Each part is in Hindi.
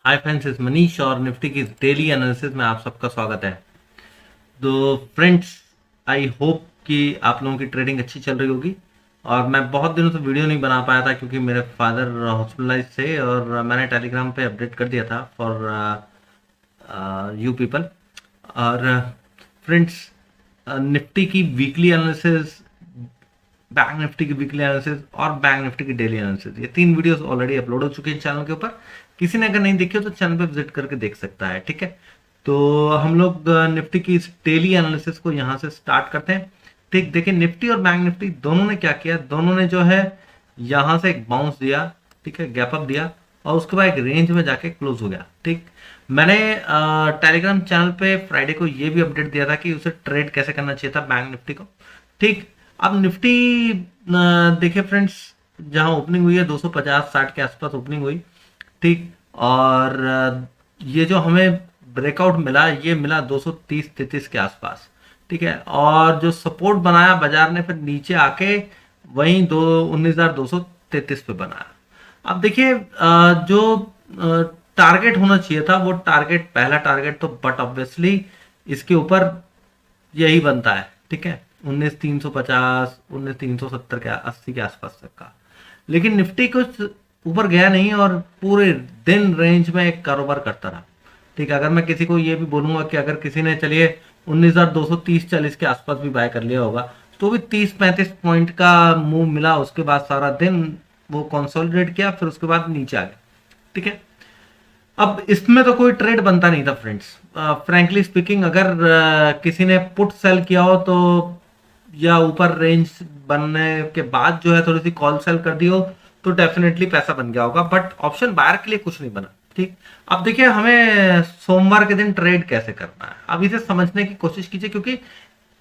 हाय फ्रेंड्स, इस मनीष और निफ्टी की डेली एनालिसिस में आप सबका स्वागत है। तो फ्रेंड्स, आई होप कि आप लोगों की ट्रेडिंग अच्छी चल रही होगी। और मैं बहुत दिनों से वीडियो नहीं बना पाया था क्योंकि मेरे फादर हॉस्पिटलाइज थे और मैंने टेलीग्राम पे अपडेट कर दिया था फॉर यू पीपल। और फ्रेंड्स, निफ्टी की वीकली एनालिसिस, बैंक निफ्टी की वीकली एनालिसिस और बैंक निफ्टी की डेली एनालिसिस, ये 3 वीडियोस ऑलरेडी अपलोड हो चुके हैं चैनल के ऊपर। किसी ने अगर नहीं देखी हो तो चैनल पे विजिट करके देख सकता है, ठीक है। तो हम लोग निफ्टी की इस डेली एनालिसिस को यहाँ से स्टार्ट करते हैं। ठीक, देखिए निफ्टी और बैंक निफ्टी दोनों ने क्या किया, दोनों ने जो है यहाँ से एक बाउंस दिया, ठीक है, गैप अप दिया और उसके बाद एक रेंज में जाके क्लोज हो गया। ठीक, मैंने टेलीग्राम चैनल पे फ्राइडे को ये भी अपडेट दिया था कि उसे ट्रेड कैसे करना चाहिए था बैंक निफ्टी को। ठीक, अब निफ्टी देखिए फ्रेंड्स, जहां ओपनिंग हुई है 250-60 के आसपास ओपनिंग हुई। ठीक, और ये जो हमें ब्रेकआउट मिला, ये मिला 230-33 के आसपास। ठीक है, और जो सपोर्ट बनाया बाजार ने फिर नीचे आके वहीं 19,233 पे बनाया। अब देखिए जो टारगेट होना चाहिए था वो टारगेट, पहला टारगेट तो बट ऑब्वियसली इसके ऊपर यही बनता है। ठीक है, 19,350, 19,370 के 80 के आसपास तक का। लेकिन निफ्टी कुछ ऊपर गया नहीं और पूरे दिन रेंज में एक कारोबार करता रहा। ठीक है, अगर मैं किसी को ये भी बोलूंगा कि अगर किसी ने चलिए 19,230-40 के आसपास भी बाय कर लिया होगा तो भी 30-35 पॉइंट का मूव मिला। उसके बाद सारा दिन वो कंसोलिडेट किया, फिर उसके बाद नीचे आ गया। ठीक है, अब इसमें तो कोई ट्रेड बनता नहीं था फ्रेंड्स। फ्रैंकली स्पीकिंग, अगर किसी ने पुट सेल किया हो तो, या ऊपर रेंज बनने के बाद जो है थोड़ी सी कॉल सेल कर दी हो तो डेफिनेटली पैसा बन गया होगा, बट ऑप्शन बायर के लिए कुछ नहीं बना। ठीक, अब देखिए हमें सोमवार के दिन ट्रेड कैसे करना है, अब इसे समझने की कोशिश कीजिए। क्योंकि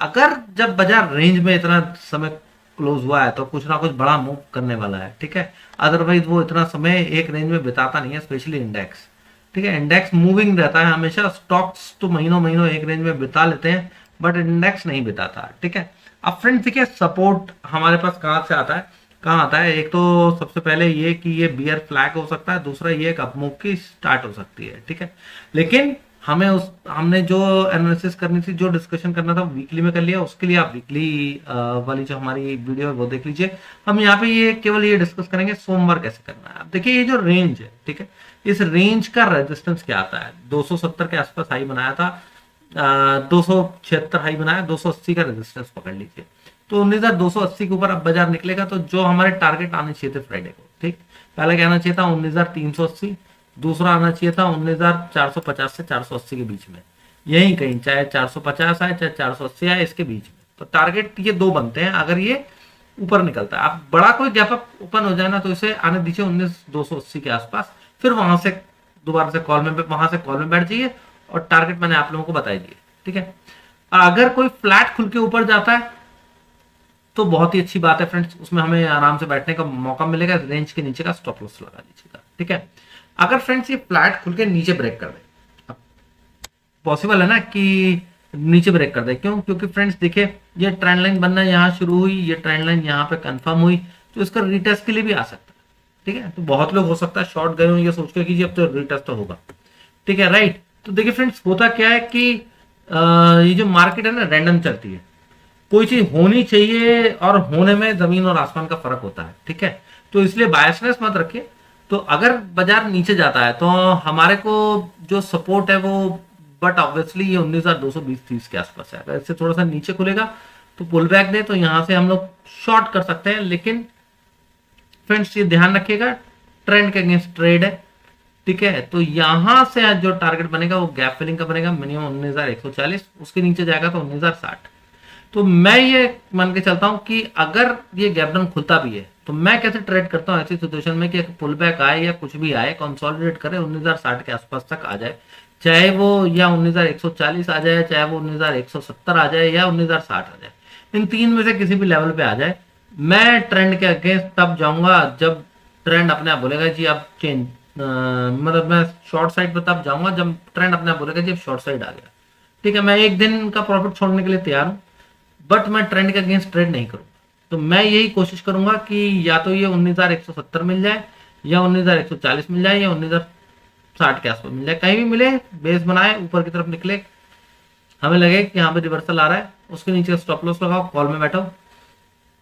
अगर जब बाजार रेंज में इतना समय क्लोज हुआ है तो कुछ ना कुछ बड़ा मूव करने वाला है। ठीक है, अदरवाइज वो इतना समय एक रेंज में बिताता नहीं है, स्पेशली इंडेक्स। ठीक है, इंडेक्स मूविंग रहता है हमेशा। स्टॉक्स तो महीनों महीनों एक रेंज में बिता लेते हैं बट इंडेक्स नहीं बिताता। ठीक है, अब फ्रेंड्स देखिए सपोर्ट हमारे पास कहाँ से आता है, कहाँ आता है। एक तो सबसे पहले ये कि ये बियर फ्लैग हो सकता है, दूसरा ये एक अपमूव की स्टार्ट हो सकती है। ठीक है, लेकिन हमने जो एनालिसिस करनी थी, जो डिस्कशन करना था वीकली में कर लिया। उसके लिए आप वीकली वाली जो हमारी वीडियो है वो देख लीजिए। हम यहाँ पे ये केवल ये डिस्कस करेंगे सोमवार कैसे करना है। अब देखिए ये जो रेंज है, ठीक है, इस रेंज का रेजिस्टेंस क्या आता है। 270 के आसपास हाई बनाया था, 276 हाई बनाया, 280 का रेजिस्टेंस पकड़ लीजिए। तो 19,280 के ऊपर अब बाजार निकलेगा तो जो हमारे टारगेट आने चाहिए थे फ्राइडे को, ठीक, पहला क्या आना चाहिए था 19,380, दूसरा आना चाहिए था 19,450 से 480 के बीच में, यही कहीं, चाहे 450 आए चाहे 480 आए, इसके बीच में। तो टारगेट ये दो बनते हैं अगर ये ऊपर निकलता है। अब बड़ा कोई गैप अप ओपन हो जाए ना तो इसे आने दीजिए 19,280 के आसपास, फिर वहां से दोबारा से कॉल में बैठ जाइए और टारगेट मैंने आप लोगों को बताई दिए। ठीक है, अगर कोई फ्लैट खुल के ऊपर जाता है तो बहुत ही अच्छी बात है फ्रेंड्स, उसमें हमें आराम से बैठने का मौका मिलेगा। रेंज के नीचे का स्टॉप लॉस लगा लीजिएगा। ठीक है, अगर फ्रेंड्स ये फ्लैट खुल के नीचे ब्रेक कर दे, अब पॉसिबल है ना कि नीचे ब्रेक कर दे, क्यों? क्योंकि फ्रेंड्स देखिए ये ट्रेंड लाइन बनना यहाँ शुरू हुई, ये ट्रेंड लाइन यहाँ पे कंफर्म हुई, तो इसका रिटेस्ट के लिए भी आ सकता है। ठीक है, तो बहुत लोग हो सकता है शॉर्ट गए हो ये सोच के कि अब तो रिटेस्ट तो होगा। ठीक है, राइट। तो देखिए फ्रेंड्स होता क्या है कि ये जो मार्केट है ना रैंडम चलती है। कोई चीज होनी चाहिए और होने में जमीन और आसमान का फर्क होता है। ठीक है, तो इसलिए बायसनेस मत रखिए। तो अगर बाजार नीचे जाता है तो हमारे को जो सपोर्ट है वो, बट ऑब्वियसली ये 19,220-30 के आसपास है। अगर इससे थोड़ा सा नीचे खुलेगा तो पुल बैक दे तो यहां से हम लोग शॉर्ट कर सकते हैं। लेकिन फ्रेंड्स ये ध्यान रखिएगा ट्रेंड के अगेंस्ट ट्रेड है। ठीक है, तो यहां से जो टारगेट बनेगा वो गैप फिलिंग का बनेगा, मिनिमम 19,140, उसके नीचे जाएगा तो 19,060। तो मैं ये मान के चलता हूं कि अगर ये गैप डाउन खुलता भी है तो मैं कैसे ट्रेड करता हूं ऐसी सिचुएशन में कि पुल बैक आए या कुछ भी आए, कंसोलिडेट करे 19,060 के आसपास तक आ जाए, चाहे वो या 19,140 आ जाए, चाहे वो 19,170 आ जाए या 19,060 आ जाए, इन तीन में से किसी भी लेवल पे आ जाए। मैं ट्रेंड के अगेंस्ट तब जाऊंगा जब ट्रेंड अपने आप बोलेगा जी अब चेंज, मतलब मैं शॉर्ट साइड पर तब जाऊंगा जब ट्रेंड अपने आप बोलेगा जी अब शॉर्ट साइड आ गया। ठीक है, मैं एक दिन का प्रॉफिट छोड़ने के लिए तैयार हूं बट मैं ट्रेंड के अगेंस्ट ट्रेड नहीं करूंगा। तो मैं यही कोशिश करूंगा कि या तो ये 19,170 मिल जाए या 19,140 मिल जाए या 60 के आसपास मिल जाए, कहीं भी मिले, बेस बनाए, ऊपर की तरफ निकले, हमें लगे कि यहाँ पे रिवर्सल आ रहा है, उसके नीचे स्टॉप लॉस लगाओ, कॉल में बैठो,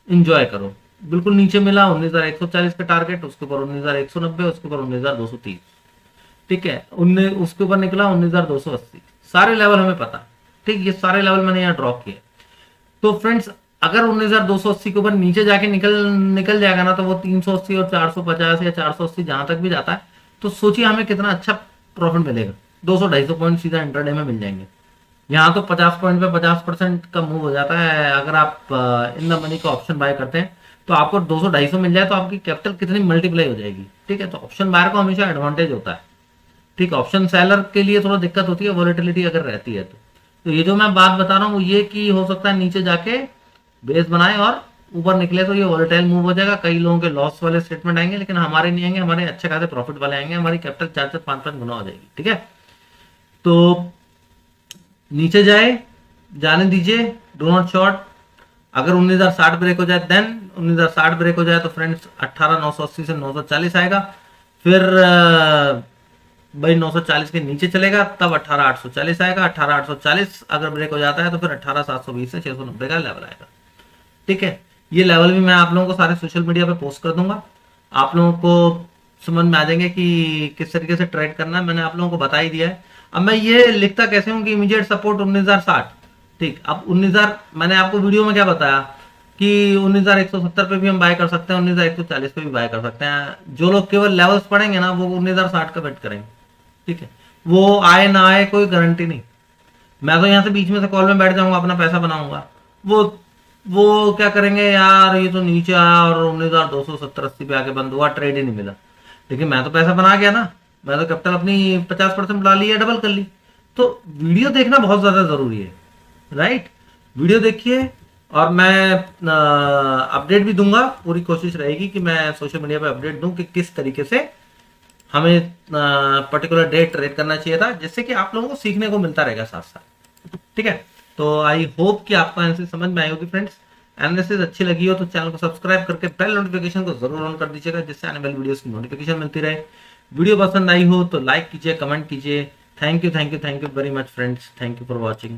इंजॉय करो। बिल्कुल नीचे मिला 19,140 का टारगेट, उसके ऊपर 19,190, उसके ऊपर 19,230, ठीक है, उसके ऊपर निकला 19,280, सारे लेवल हमें पता, ठीक, ये सारे लेवल मैंने यहाँ ड्रॉ किए। तो फ्रेंड्स अगर 19,280 के ऊपर नीचे जाके निकल जाएगा ना, तो वो 380 और 450 या 480 जहां तक भी जाता है, तो सोचिए हमें कितना अच्छा प्रॉफिट मिलेगा। 200-250 पॉइंट सीधा इंट्राडे में मिल जाएंगे। यहाँ तो 50 पॉइंट पे 50% का मूव हो जाता है। अगर आप इन द मनी का ऑप्शन बाय करते हैं तो आपको 200-250 मिल जाए तो आपकी कैपिटल कितनी मल्टीप्लाई हो जाएगी, ठीक है। तो ऑप्शन बायर को हमेशा एडवांटेज होता है, ठीक। ऑप्शन सेलर के लिए थोड़ा दिक्कत होती है, वॉलेटिलिटी अगर रहती है तो ये जो मैं बात बता रहा हूँ ये कि हो सकता है नीचे जाके बेस बनाए और ऊपर निकले तो ये वॉलेटाइल मूव हो जाएगा। कई लोगों के लॉस वाले स्टेटमेंट आएंगे, लेकिन हमारे नहीं आएंगे, हमारे अच्छे खासे प्रॉफिट वाले आएंगे, हमारी कैपिटल 4-5 गुना हो जाएगी, ठीक है। तो नीचे जाने दीजिए, डो नॉट शॉर्ट। अगर 19,060 ब्रेक हो जाए, देन 19,060 ब्रेक हो जाए तो फ्रेंड्स 18,980 से 940 आएगा, फिर भाई 940 के नीचे चलेगा, तब 18,840 आएगा। 18,840 अगर ब्रेक हो जाता है तो फिर 18,720 से 690 का लेवल आएगा, ठीक है। ये लेवल भी मैं आप लोगों को सारे सोशल मीडिया पे पोस्ट कर दूंगा, आप लोगों को समझ में आ जाएंगे कि किस तरीके से ट्रेड करना है। मैंने आप लोगों को बता ही दिया है। अब मैं ये लिखता कैसे हूँ कि इमीडिएट सपोर्ट 19,060, ठीक। अब 19,000 मैंने आपको वीडियो में क्या बताया कि 19,170 पे भी हम बाय कर सकते हैं, 19,140 पे भी बाय कर सकते हैं। जो लोग केवल लेवल्स पढ़ेंगे ना वो 19,060 का वेट करेंगे, ठीक है। वो आए ना आए कोई गारंटी नहीं। मैं तो यहाँ से बीच में से कॉल में बैठ जाऊंगा, अपना पैसा बनाऊंगा। वो क्या करेंगे, यार ये तो नीचे आया और 19,270-80 पे आके बंद हुआ, ट्रेड ही नहीं मिला। लेकिन मैं तो पैसा बना गया ना, मैं तो कैपिटल अपनी 50% बढ़ा ली या डबल कर ली। तो वीडियो देखना बहुत ज्यादा जरूरी है, राइट। वीडियो देखिए और मैं अपडेट भी दूंगा। पूरी कोशिश रहेगी कि मैं सोशल मीडिया पे अपडेट दूं कि किस तरीके से हमें पर्टिकुलर डे ट्रेड करना चाहिए था, जिससे कि आप लोगों को सीखने को मिलता रहेगा साथ साथ, ठीक है। तो आई होप कि आपको एनालिसिस समझ में आई होगी फ्रेंड्स। एनालिसिस अच्छी लगी हो तो चैनल को सब्सक्राइब करके बेल नोटिफिकेशन को जरूर ऑन कर दीजिएगा, जिससे आने वाली वीडियोस की नोटिफिकेशन मिलती रहे। वीडियो पसंद आई हो तो लाइक कीजिए, कमेंट कीजिए। Thank you very much friends, thank you for watching.